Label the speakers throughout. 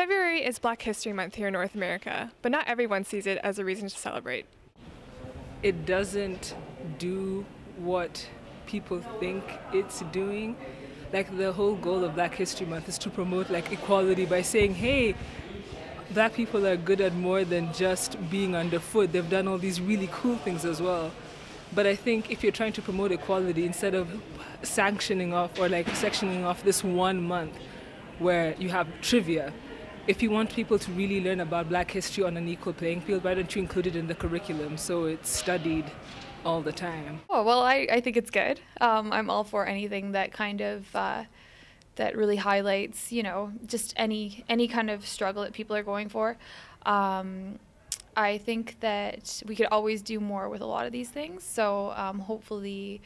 Speaker 1: February is Black History Month here in North America, but not everyone sees it as a reason to celebrate.
Speaker 2: It doesn't do what people think it's doing. Like, the whole goal of Black History Month is to promote like equality by saying, hey, Black people are good at more than just being underfoot. They've done all these really cool things as well. But I think if you're trying to promote equality, instead of sanctioning off or like sectioning off this 1 month where you have trivia, if you want people to really learn about Black history on an equal playing field, why don't you include it in the curriculum so it's studied all the time?
Speaker 3: Oh, well, I think it's good. I'm all for anything that kind of that really highlights, just any kind of struggle that people are going for. I think that we could always do more with a lot of these things. So hopefully,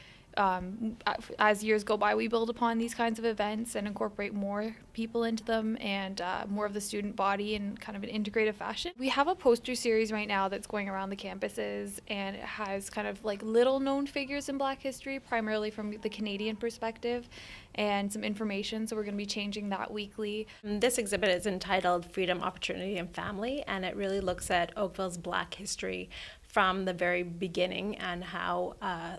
Speaker 3: as years go by, we build upon these kinds of events and incorporate more people into them and more of the student body in kind of an integrative fashion. We have a poster series right now that's going around the campuses, and it has kind of like little known figures in Black history, primarily from the Canadian perspective, and some information. So we're going to be changing that weekly.
Speaker 4: This exhibit is entitled Freedom, Opportunity, and Family, and it really looks at Oakville's Black history from the very beginning and how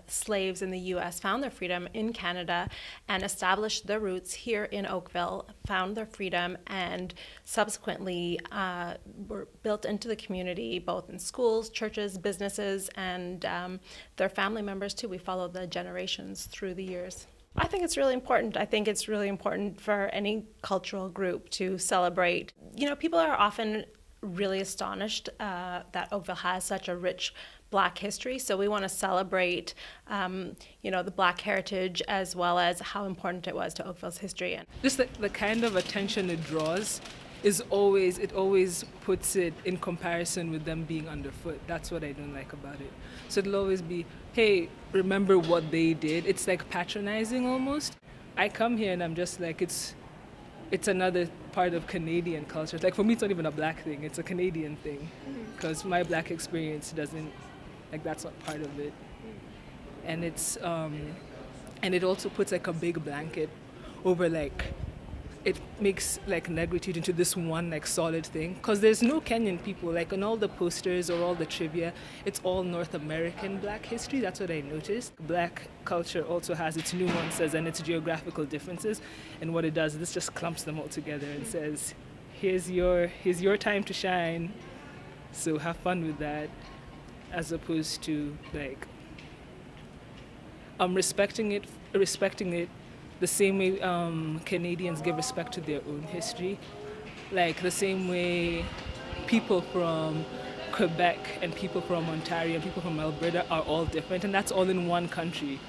Speaker 4: slaves in the U.S. found their freedom in Canada and established their roots here in Oakville, found their freedom, and subsequently were built into the community, both in schools, churches, businesses, and their family members too. We follow the generations through the years. I think it's really important. I think it's really important for any cultural group to celebrate. People are often really astonished that Oakville has such a rich Black history, so we want to celebrate the Black heritage as well as how important it was to Oakville's history. And
Speaker 2: just the kind of attention it draws is always puts it in comparison with them being underfoot. That's what I don't like about it. So it'll always be, hey, remember what they did. It's like patronizing almost. I come here and I'm just like, it's another part of Canadian culture. Like, for me, it's not even a Black thing, it's a Canadian thing. Because my Black experience doesn't, that's not part of it. And it's, and it also puts like a big blanket over it makes negritude into this one solid thing, because there's no Kenyan people on all the posters or all the trivia. It's all North American Black history. That's what I noticed. Black culture also has its nuances and its geographical differences, and what it does, this just clumps them all together and says, here's your time to shine, so have fun with that, as opposed to respecting it the same way Canadians give respect to their own history. The same way people from Quebec and people from Ontario and people from Alberta are all different, and that's all in one country.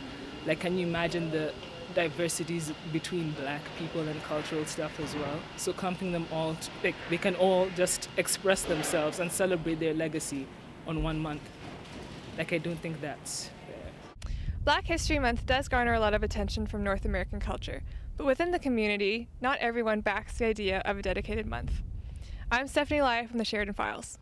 Speaker 2: Can you imagine the diversities between Black people and cultural stuff as well? So clumping them all, they can all just express themselves and celebrate their legacy on 1 month. I don't think that's fair.
Speaker 1: Black History Month does garner a lot of attention from North American culture, but within the community, not everyone backs the idea of a dedicated month. I'm Stephanie Lai from the Sheridan Files.